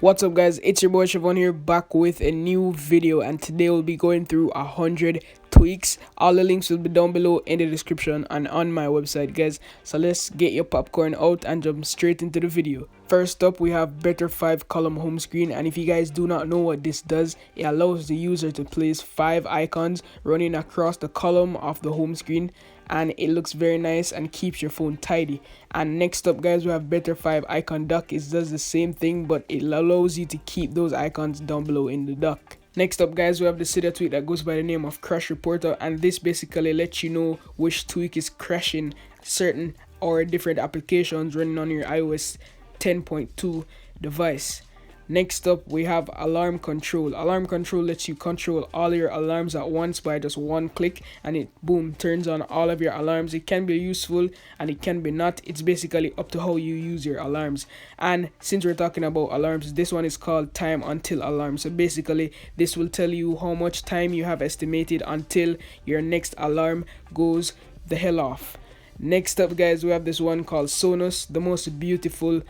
What's up guys, it's your boy Siobhan here back with a new video, and today we'll be going through 100 tweaks. All the links will be down below in the description and on my website guys. So let's get your popcorn out and jump straight into the video. First up, we have better 5 column home screen, and if you guys do not know what this does, it allows the user to place 5 icons running across the column of the home screen, and it looks very nice and keeps your phone tidy. And next up guys, we have better 5 icon dock. It does the same thing, but it allows you to keep those icons down below in the dock. Next up guys, we have the Cydia tweak that goes by the name of Crash Reporter, and this basically lets you know which tweak is crashing certain or different applications running on your iOS 10.2 device. Next up, we have alarm control. Alarm control lets you control all your alarms at once by just one click, and it boom turns on all of your alarms. It can be useful and it can be not. It's basically up to how you use your alarms. And since we're talking about alarms, this one is called time until alarm. So basically this will tell you how much time you have estimated until your next alarm goes the hell off. Next up guys, we have this one called Sonos, the most beautiful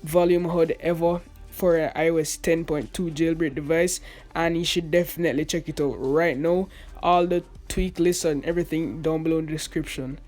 volume HUD ever for an iOS 10.2 jailbreak device, and you should definitely check it out right now. All the tweak lists and everything down below in the description.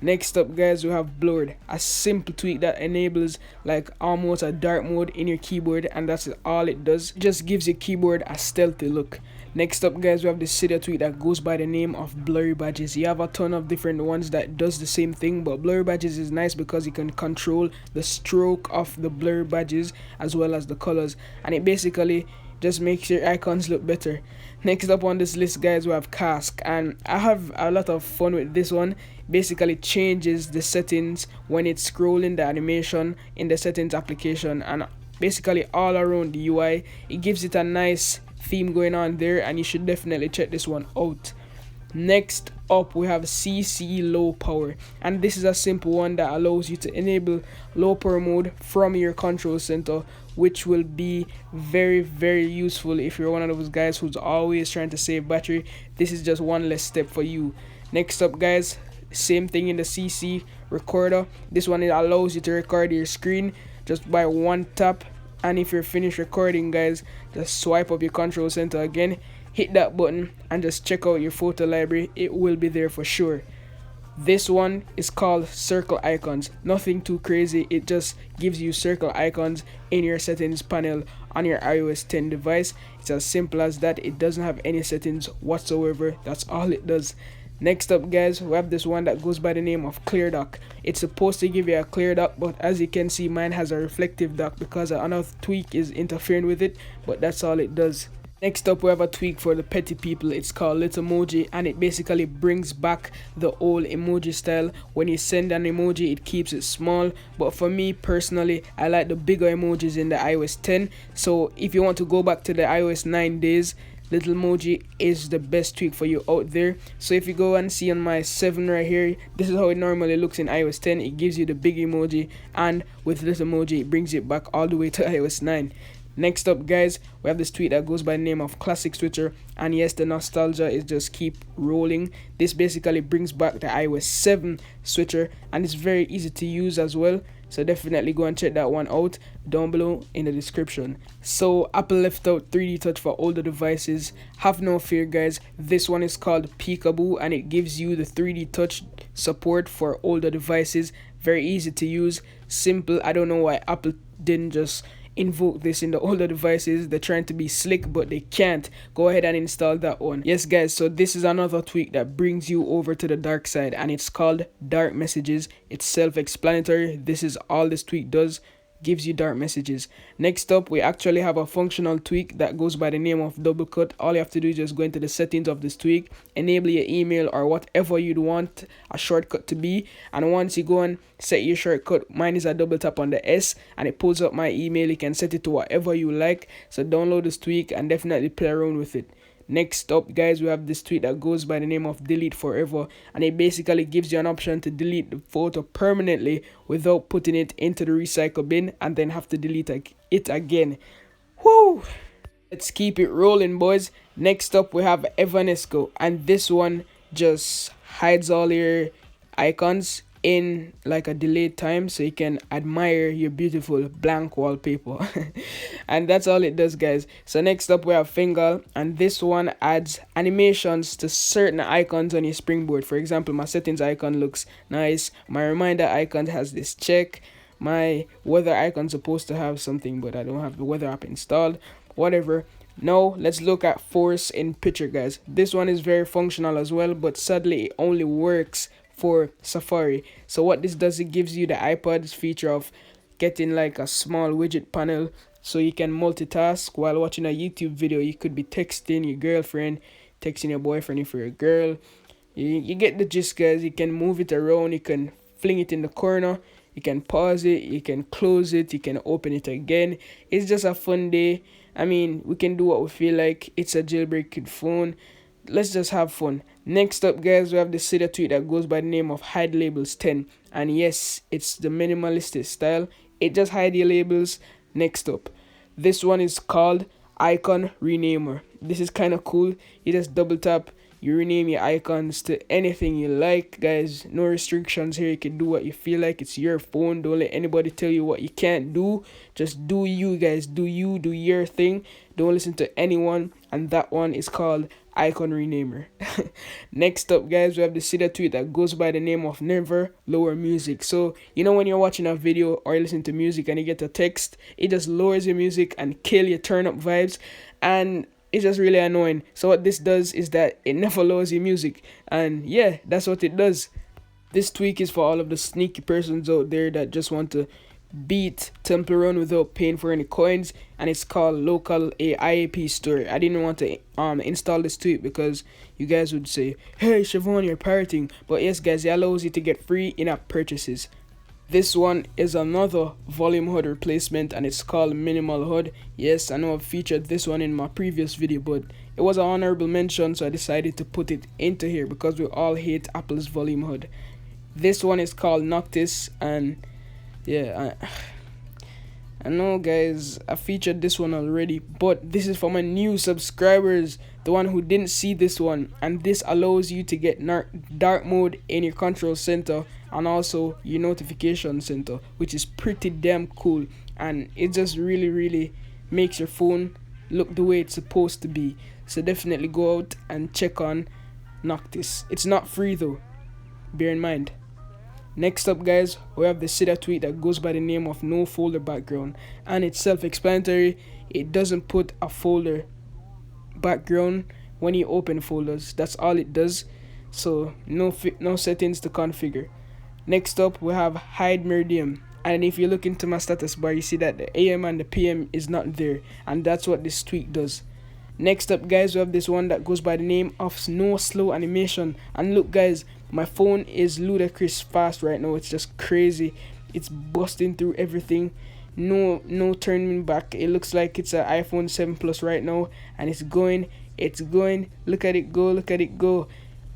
Next up guys, we have blurred, a simple tweak that enables like almost a dark mode in your keyboard, and that's all it does. Just gives your keyboard a stealthy look. Next up guys, we have the Cydia tweak that goes by the name of blurry badges. You have a ton of different ones that does the same thing, but blurry badges is nice because you can control the stroke of the blurry badges as well as the colors, and it basically just makes your icons look better. Next up on this list guys, we have cask, and I have a lot of fun with this one. Basically changes the settings when it's scrolling the animation in the settings application, and basically all around the UI it gives it a nice theme going on there, and you should definitely check this one out. Next up, we have CC low power, and this is a simple one that allows you to enable low power mode from your control center, which will be very useful if you're one of those guys who's always trying to save battery. This is just one less step for you. Next up guys, same thing in the CC recorder. This one, it allows you to record your screen just by one tap, and if you're finished recording guys, just swipe up your control center again, hit that button, and just check out your photo library. It will be there for sure. This one is called circle icons. Nothing too crazy, it just gives you circle icons in your settings panel on your iOS 10 device. It's as simple as that. It doesn't have any settings whatsoever. That's all it does. Next up guys, we have this one that goes by the name of clear dock. It's supposed to give you a clear dock, but as you can see, mine has a reflective dock because another tweak is interfering with it, but that's all it does. Next up, we have a tweak for the petty people. It's called Lit Emoji, and it basically brings back the old emoji style. When you send an emoji, it keeps it small, but for me personally, I like the bigger emojis in the iOS 10. So if you want to go back to the iOS 9 days, Little Emoji is the best tweak for you out there. So if you go and see on my 7 right here, this is how it normally looks in iOS 10. It gives you the big emoji, and with Little Emoji it brings it back all the way to iOS 9. Next up guys, we have this tweet that goes by the name of Classic Switcher, and yes, the nostalgia is just keep rolling. This basically brings back the iOS 7 switcher, and it's very easy to use as well. So definitely go and check that one out down below in the description. So Apple left out 3D touch for older devices. Have no fear guys, this one is called Peekaboo, and it gives you the 3D touch support for older devices. Very easy to use, simple. I don't know why Apple didn't just invoke this in the older devices. They're trying to be slick, but they can't. Go ahead and install that one. Yes guys, so this is another tweak that brings you over to the dark side, and it's called dark messages. It's self-explanatory. This is all this tweak does, gives you dark messages. Next up, we actually have a functional tweak that goes by the name of double cut. All you have to do is just go into the settings of this tweak, enable your email or whatever you'd want a shortcut to be, and once you go and set your shortcut, mine is a double tap on the S and it pulls up my email. You can set it to whatever you like. So download this tweak and definitely play around with it. Next up guys, we have this tweet that goes by the name of delete forever, and it basically gives you an option to delete the photo permanently without putting it into the recycle bin and then have to delete it again. Whoo! Let's keep it rolling boys. Next up, we have Evanesco, and this one just hides all your icons in like a delayed time so you can admire your beautiful blank wallpaper. And that's all it does, guys. So next up we have Fingal, and this one adds animations to certain icons on your springboard. For example, my settings icon looks nice, my reminder icon has this check, my weather icon's supposed to have something, but I don't have the weather app installed, whatever. Now let's look at force in picture, guys. This one is very functional as well, but sadly it only works for Safari. So what this does, it gives you the iPad's feature of getting like a small widget panel so you can multitask while watching a YouTube video. You could be texting your girlfriend, texting your boyfriend if you're a girl. You get the gist, guys. You can move it around, you can fling it in the corner, you can pause it, you can close it, you can open it again. It's just a fun day. I mean, we can do what we feel like. It's a jailbreak phone. Let's just have fun. Next up, guys, we have the Cydia tweak that goes by the name of hide labels 10, and yes, it's the minimalistic style. It just hide your labels. Next up, this one is called icon renamer. This is kind of cool. You just double tap, you rename your icons to anything you like, guys. No restrictions here. You can do what you feel like. It's your phone. Don't let anybody tell you what you can't do. Just do you, guys. Do you, do your thing. Don't listen to anyone. And that one is called icon renamer. Next up, guys, we have the Cydia tweak that goes by the name of never lower music. So you know when you're watching a video or you listen to music and you get a text, it just lowers your music and kill your turn up vibes, and it's just really annoying. So what this does is that it never lowers your music, and yeah, that's what it does. This tweak is for all of the sneaky persons out there that just want to beat Temple Run without paying for any coins, and it's called local IAP store. I didn't want to install this tweak because you guys would say, hey Siobhan, you're pirating. But yes, guys, it allows you to get free in-app purchases. This one is another volume HUD replacement, and it's called minimal HUD. Yes, I know I've featured this one in my previous video, but it was an honorable mention, so I decided to put it into here because we all hate Apple's volume HUD. This one is called Noctis, and yeah, I know, guys, I featured this one already, but this is for my new subscribers, the one who didn't see this one. And this allows you to get dark mode in your control center and also your notification center, which is pretty damn cool, and it just really makes your phone look the way it's supposed to be. So definitely go out and check on Noctis. It's not free though, bear in mind. Next up, guys, we have the Cydia tweak that goes by the name of no folder background, and it's self-explanatory. It doesn't put a folder background when you open folders. That's all it does. So no settings to configure. Next up, we have hide meridian, and if you look into my status bar, you see that the AM and the PM is not there, and that's what this tweak does. Next up, guys, we have this one that goes by the name of no slow animation, and look, guys, my phone is ludicrous fast right now. It's just crazy. It's busting through everything. No turning back. It looks like it's an iPhone 7 Plus right now, and it's going. Look at it go. Look at it go.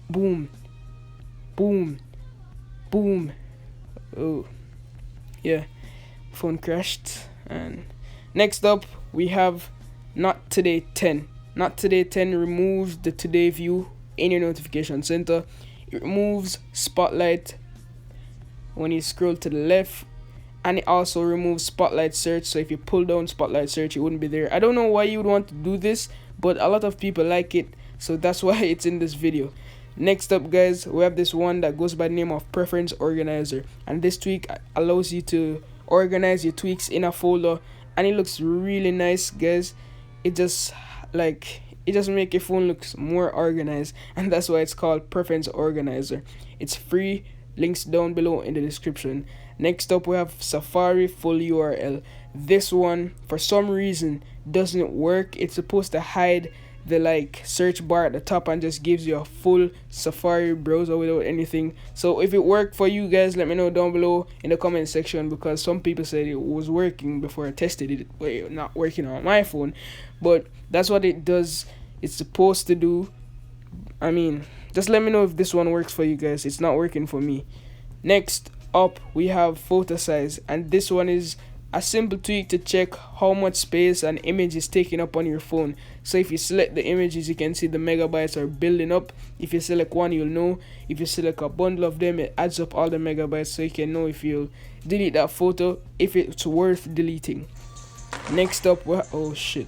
Boom, boom, boom. Oh, yeah. Phone crashed. And next up, we have Not Today 10. Not Today 10 removes the Today view in your notification center. It removes Spotlight when you scroll to the left, and it also removes Spotlight search. So if you pull down Spotlight search, it wouldn't be there. I don't know why you would want to do this, but a lot of people like it, so that's why it's in this video. Next up, guys, we have this one that goes by the name of Preference Organizer, and this tweak allows you to organize your tweaks in a folder, and it looks really nice, guys. It just make your phone look more organized, and that's why it's called Preference Organizer. It's free, links down below in the description. Next up, we have Safari full URL. This one, for some reason, doesn't work. It's supposed to hide the search bar at the top and just gives you a full Safari browser without anything. So if it worked for you guys, let me know down below in the comment section, because some people said it was working before I tested it. Well, not working on my phone, but that's what it does. It's supposed to do. I mean, just let me know if this one works for you guys. It's not working for me. Next up, we have photo size, and this one is a simple tweak to check how much space an image is taking up on your phone. So if you select the images, you can see the megabytes are building up. If you select one, you'll know. If you select a bundle of them, it adds up all the megabytes, so you can know if you'll delete that photo, if it's worth deleting. Next up, oh shit.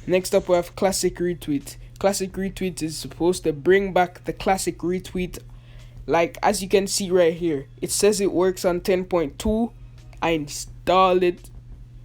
Next up, we have classic retweet. Classic retweet is supposed to bring back the classic retweet. Like, as you can see right here, it says it works on 10.2. I installed it,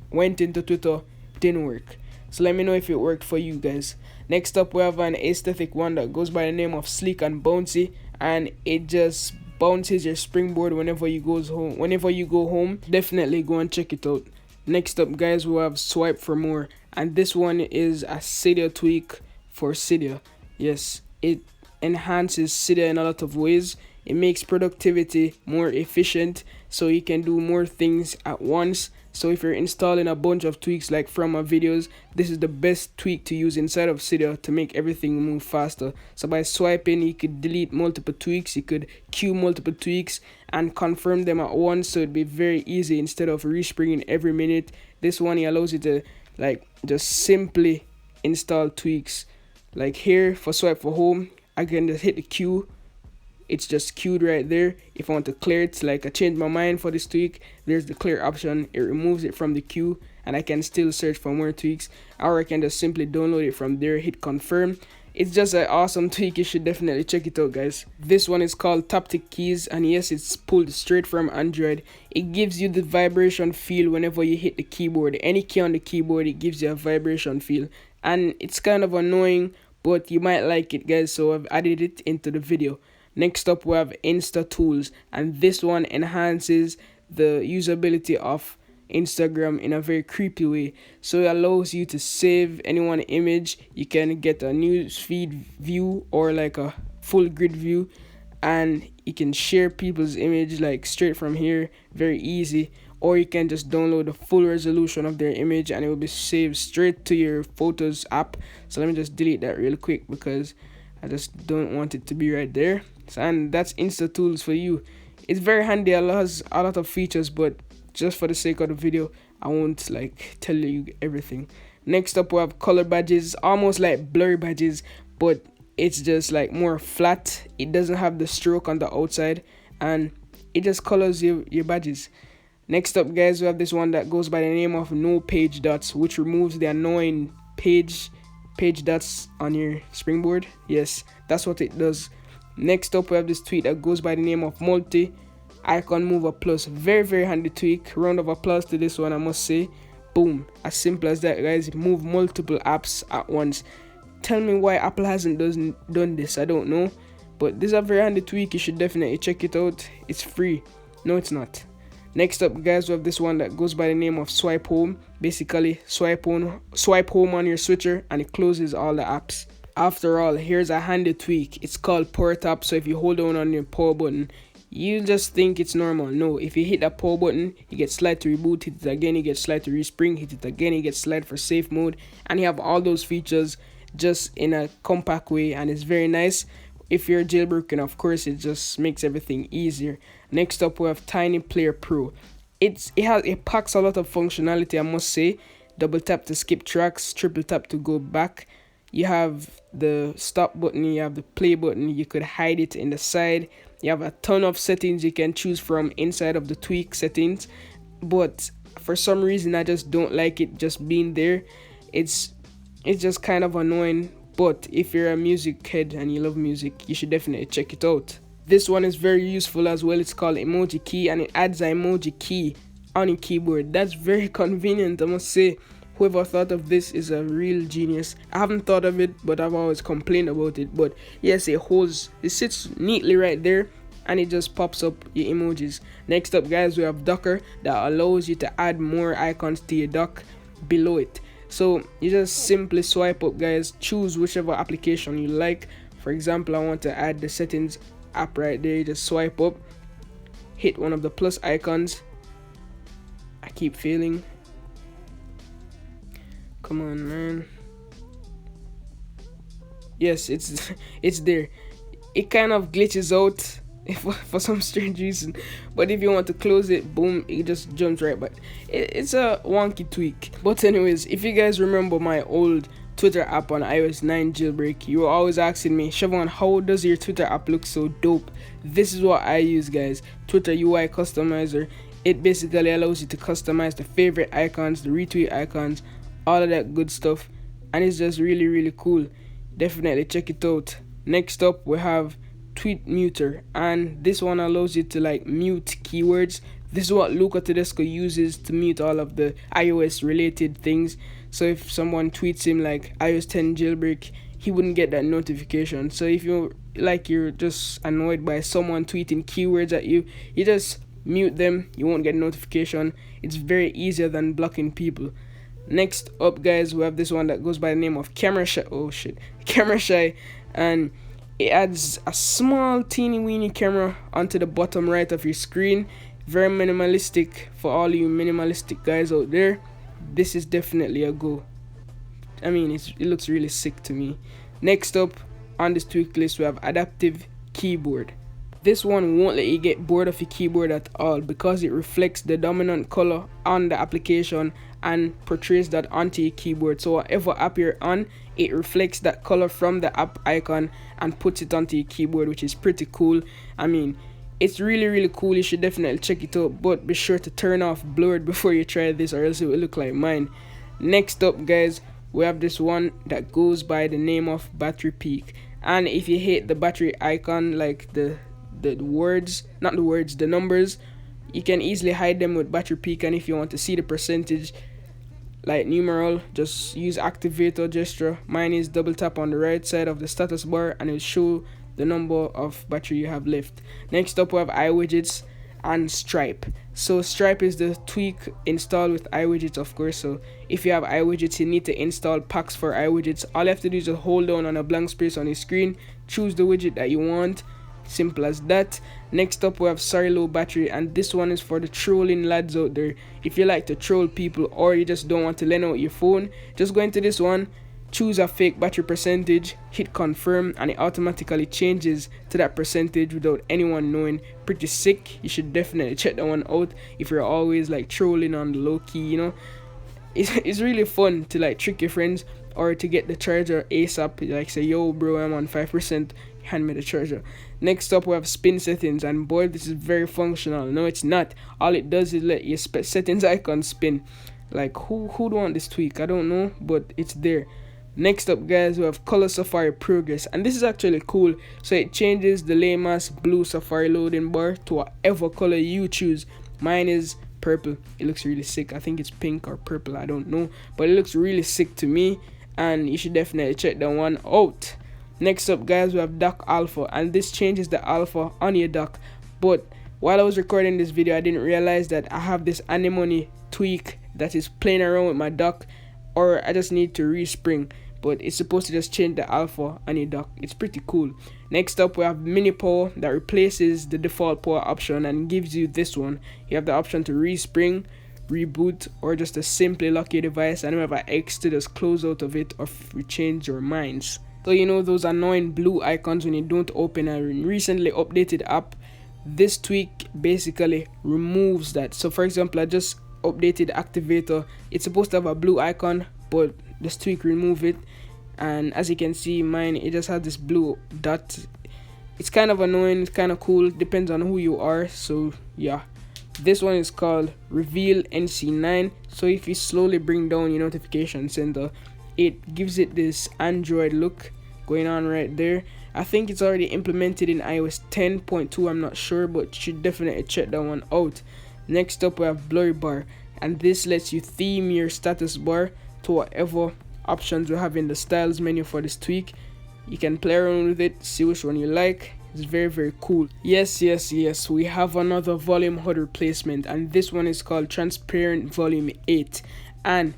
went into Twitter, didn't work. So let me know if it worked for you guys. Next up, we have an aesthetic one that goes by the name of Sleek and Bouncy, and it just bounces your springboard whenever you go home. Definitely go and check it out. Next up, guys, we have Swipe for More, and this one is a Cydia tweak for Cydia. Yes, it enhances Cydia in a lot of ways. It makes productivity more efficient, so you can do more things at once. So if you're installing a bunch of tweaks like from my videos, this is the best tweak to use inside of Cydia to make everything move faster. So by swiping, you could delete multiple tweaks, you could queue multiple tweaks and confirm them at once, so it'd be very easy instead of respringing every minute. This one allows you to like just simply install tweaks. Like here for Swipe for Home, I can just hit the queue. It's just queued right there. If I want to clear it, like I changed my mind for this tweak, there's the clear option. It removes it from the queue, and I can still search for more tweaks, or I can just simply download it from there, hit confirm. It's just an awesome tweak. You should definitely check it out, guys. This one is called Taptic Keys, and yes, it's pulled straight from Android. It gives you the vibration feel whenever you hit the keyboard. Any key on the keyboard, it gives you a vibration feel, and it's kind of annoying, but you might like it, guys, so I've added it into the video. Next up, we have Insta Tools, and this one enhances the usability of Instagram in a very creepy way. So it allows you to save anyone image. You can get a news feed view or like a full grid view, and you can share people's image like straight from here, very easy. Or you can just download the full resolution of their image and it will be saved straight to your Photos app. So let me just delete that real quick because I just don't want it to be right there. And that's Insta Tools for you. It's very handy. It has a lot of features, but just for the sake of the video, I won't like tell you everything. Next up, we have color badges, almost like blur badges, but it's just like more flat. It doesn't have the stroke on the outside, and it just colors your badges. Next up, guys, we have this one that goes by the name of No Page Dots, which removes the annoying page dots on your springboard. Yes, that's what it does. Next up, we have this tweak that goes by the name of Multi Icon Mover Plus. Very, very handy tweak. Round of applause to this one, I must say. Boom. As simple as that, guys. Move multiple apps at once. Tell me why Apple hasn't done this. I don't know. But this is a very handy tweak. You should definitely check it out. It's free. No, it's not. Next up, guys, we have this one that goes by the name of Swipe Home. Basically, swipe home on your switcher and it closes all the apps. After all, here's a handy tweak. It's called Power Tap. So if you hold down on your power button, you just think it's normal. No, if you hit that power button, you get slide to reboot, hit it again, you get slide to respring, hit it again, you get slide for safe mode, and you have all those features just in a compact way, and it's very nice. If you're jailbreaking, of course, it just makes everything easier. Next up, we have Tiny Player Pro. It packs a lot of functionality, I must say. Double tap to skip tracks, triple tap to go back. You have the stop button, you have the play button, you could hide it in the side. You have a ton of settings you can choose from inside of the tweak settings, but for some reason I just don't like it just being there. It's just kind of annoying, but if you're a music head and you love music, you should definitely check it out. This one is very useful as well. It's called Emoji Key, and it adds an emoji key on your keyboard. That's very convenient, I must say. Whoever thought of this is a real genius. I haven't thought of it, but I've always complained about it. But yes, it sits neatly right there, and it just pops up your emojis. Next up, guys, we have Docker that allows you to add more icons to your dock below it. So you just simply swipe up, guys, choose whichever application you like. For example, I want to add the settings app right there. You just swipe up, hit one of the plus icons. I keep failing. Come on, man. Yes, it's there. It kind of glitches out for some strange reason. But if you want to close it, boom, it just jumps right back. It's a wonky tweak. But anyways, if you guys remember my old Twitter app on iOS 9 jailbreak, you were always asking me, Siobhan, how does your Twitter app look so dope? This is what I use, guys. Twitter UI customizer. It basically allows you to customize the favorite icons, the retweet icons, all of that good stuff, and it's just really, really cool. Definitely check it out. Next up, we have Tweet Muter, and this one allows you to like mute keywords. This is what Luca Tedesco uses to mute all of the iOS related things. So if someone tweets him like iOS 10 jailbreak, he wouldn't get that notification. So if you're just annoyed by someone tweeting keywords at you, you just mute them, you won't get a notification. It's very easier than blocking people. Next up, guys, we have this one that goes by the name of Camera Shy, and it adds a small teeny weeny camera onto the bottom right of your screen. Very minimalistic for all you minimalistic guys out there. This is definitely a go. I mean, it looks really sick to me. Next up on this tweak list, we have Adaptive Keyboard. This one won't let you get bored of your keyboard at all because it reflects the dominant color on the application and portrays that onto your keyboard. So whatever app you're on, it reflects that color from the app icon and puts it onto your keyboard, which is pretty cool. I mean, it's really, really cool. You should definitely check it out, but be sure to turn off blurred before you try this, or else it will look like mine. Next up, guys, we have this one that goes by the name of Battery Peak. And if you hate the battery icon, like the numbers, you can easily hide them with Battery Peak. And if you want to see the percentage, like numeral, just use activator gesture. Mine is double tap on the right side of the status bar and it'll show the number of battery you have left. Next up, we have iWidgets and Stripe. So Stripe is the tweak installed with iWidgets, of course. So if you have iWidgets, you need to install packs for iWidgets. All you have to do is just hold down on a blank space on your screen, choose the widget that you want. Simple as that. Next up, we have Sorry Low Battery, and this one is for the trolling lads out there. If you like to troll people or you just don't want to lend out your phone, just go into this one, choose a fake battery percentage, hit confirm, and it automatically changes to that percentage without anyone knowing. Pretty sick. You should definitely check that one out if you're always like trolling on the low key, you know. It's really fun to like trick your friends or to get the charger ASAP. Like say, yo bro, I'm on 5%, hand me the charger. Next up, we have spin settings, and boy, this is very functional. No, it's not. All it does is let your settings icon spin. Like who'd want this tweak? I don't know, but it's there. Next up, guys, we have Color Safari Progress, and this is actually cool. So it changes the lame ass blue Safari loading bar to whatever color you choose. Mine is purple. It looks really sick. I think it's pink or purple, I don't know, but it looks really sick to me, and you should definitely check that one out. Next up, guys, we have Dock Alpha, and this changes the alpha on your dock. But while I was recording this video, I didn't realize that I have this anemone tweak that is playing around with my dock, or I just need to respring. But it's supposed to just change the alpha on your dock. It's pretty cool. Next up, we have Mini Power that replaces the default power option and gives you this one. You have the option to respring, reboot, or just to simply lock your device, and you have an X to just close out of it or change your minds. So you know those annoying blue icons when you don't open a recently updated app? This tweak basically removes that. So for example, I just updated Activator. It's supposed to have a blue icon, but this tweak remove it, and as you can see, mine, it just has this blue dot. It's kind of annoying, it's kind of cool, depends on who you are. So yeah, this one is called Reveal NC9. So if you slowly bring down your notification center, it gives it this Android look going on right there. I think it's already implemented in iOS 10.2, I'm not sure, but you should definitely check that one out. Next up, we have Blurry Bar, and this lets you theme your status bar to whatever options we have in the styles menu for this tweak. You can play around with it, see which one you like. It's very, very cool. Yes, we have another volume HUD replacement, and this one is called Transparent Volume 8. And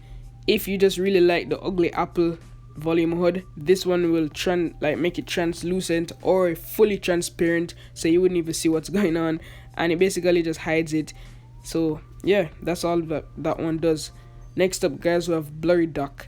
if you just really like the ugly Apple volume HUD, this one will make it translucent or fully transparent, so you wouldn't even see what's going on, and it basically just hides it. So yeah, that's all that one does. Next up, guys, we have Blurry Dock,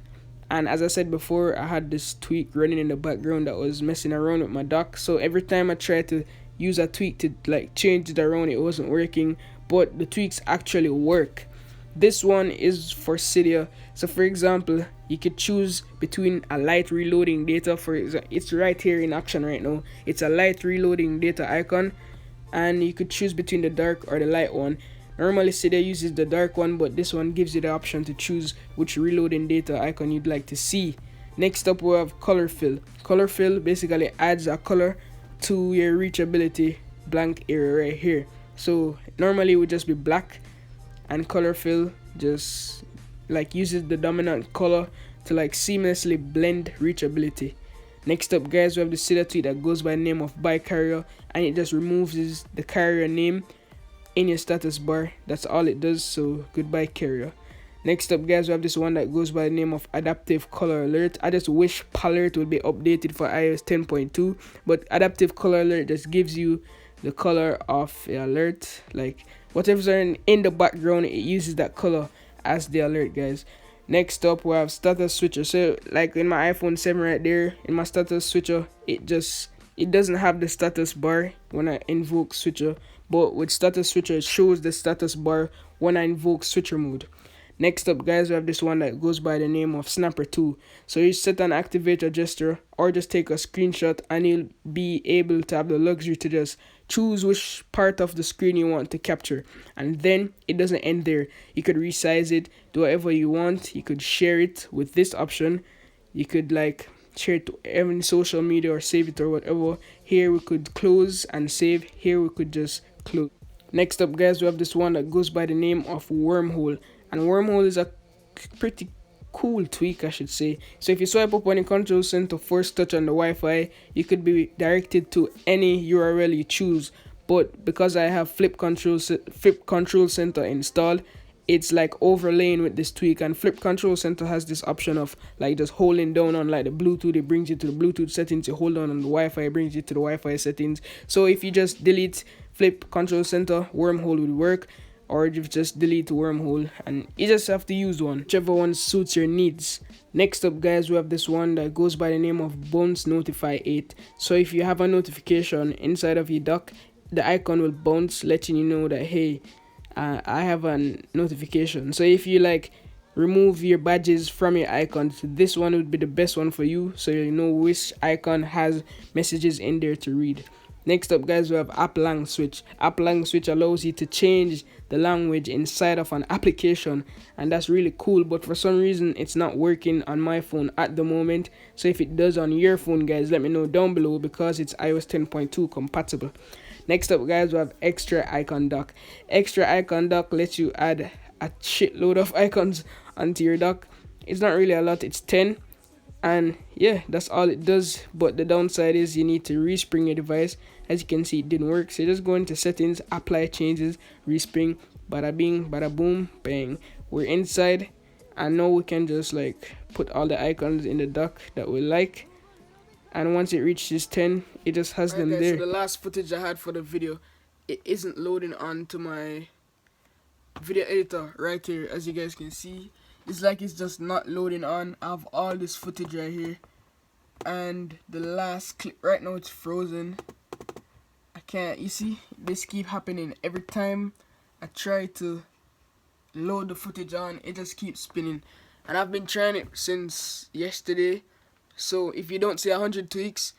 and as I said before, I had this tweak running in the background that was messing around with my dock. So every time I try to use a tweak to like change it around, it wasn't working, but the tweaks actually work. This one is for Cydia. So for example, you could choose between a light reloading data. For example, it's right here in action right now. It's a light reloading data icon, and you could choose between the dark or the light one. Normally Cydia uses the dark one, but this one gives you the option to choose which reloading data icon you'd like to see. Next up, we have color fill. Color fill basically adds a color to your reachability blank area right here. So normally it would just be black, and color fill just like uses the dominant color to like seamlessly blend reachability. Next up, guys, we have the Cydia tweak that goes by the name of by carrier, and it just removes the carrier name in your status bar. That's all it does. So goodbye carrier. Next up, guys, we have this one that goes by the name of adaptive color alert. I just wish palette would be updated for iOS 10.2, but adaptive color alert just gives you the color of the alert. Like whatever's in the background, it uses that color as the alert, guys. Next up, we have status switcher. So like in my iPhone 7 right there, in my status switcher, it doesn't have the status bar when I invoke switcher, but with status switcher it shows the status bar when I invoke switcher mode. Next up, guys, we have this one that goes by the name of Snapper 2. So you set and activate a gesture or just take a screenshot, and you'll be able to have the luxury to just choose which part of the screen you want to capture. And then it doesn't end there. You could resize it, do whatever you want. You could share it with this option. You could like share it to every social media or save it or whatever. Here we could close and save. Here we could just close. Next up, guys, we have this one that goes by the name of Wormhole. And Wormhole is a pretty cool tweak, I should say. So if you swipe up on the control center first touch on the Wi-Fi, you could be directed to any URL you choose. But because I have Flip Control Center installed, it's like overlaying with this tweak. And Flip Control Center has this option of like just holding down on like the Bluetooth, it brings you to the Bluetooth settings. You hold on the Wi-Fi, it brings you to the Wi-Fi settings. So if you just delete Flip Control Center, Wormhole would work. Or you just delete Wormhole, and you just have to use one, whichever one suits your needs. Next up, guys, we have this one that goes by the name of Bounce Notify 8. So if you have a notification inside of your dock, the icon will bounce, letting you know that hey, I have a notification. So if you like remove your badges from your icons, this one would be the best one for you, so you know which icon has messages in there to read. Next up, guys, we have App Lang Switch. App Lang Switch allows you to change the language inside of an application, and that's really cool, but for some reason it's not working on my phone at the moment. So if it does on your phone, guys, let me know down below, because it's iOS 10.2 compatible. Next up, guys, we have Extra Icon Dock. Extra Icon Dock lets you add a shitload of icons onto your dock. It's not really a lot, it's 10. And yeah, that's all it does. But the downside is you need to respring your device. As you can see, it didn't work. So just go into settings, apply changes, respring, bada bing, bada boom, bang. We're inside, and now we can just like put all the icons in the dock that we like. And once it reaches 10, it just has them guys, there. So the last footage I had for the video, it isn't loading onto my video editor right here, as you guys can see. It's like it's just not loading on. I have all this footage right here, and the last clip right now, it's frozen. I can't, you see, this keep happening every time I try to load the footage on. It just keeps spinning, and I've been trying it since yesterday. So if you don't see 100 tweaks,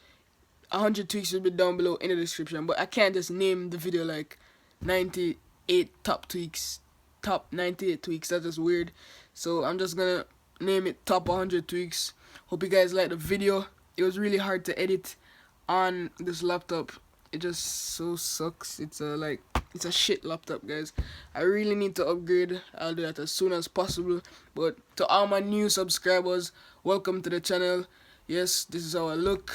100 tweaks will be down below in the description. But I can't just name the video like 98 top tweaks, top 98 tweaks. That's just weird. So I'm just gonna name it top 100 tweaks. Hope you guys like the video. It was really hard to edit on this laptop. It just so sucks. It's a shit laptop, guys. I really need to upgrade. I'll do that as soon as possible. But to all my new subscribers, welcome to the channel. Yes, this is how I look.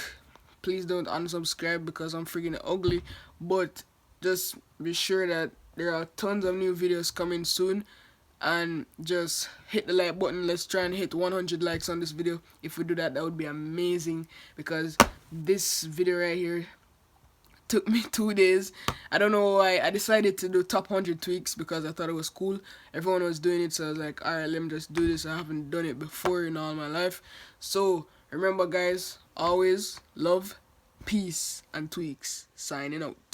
Please don't unsubscribe because I'm freaking ugly. But just be sure that there are tons of new videos coming soon. And just hit the like button. Let's try and hit 100 likes on this video. If we do that, that would be amazing, because this video right here took me 2 days. I don't know why. I decided to do top 100 tweaks because I thought it was cool. Everyone was doing it, so I was like, alright, let me just do this. I haven't done it before in all my life. So remember, guys, always love, peace, and tweaks. Signing out.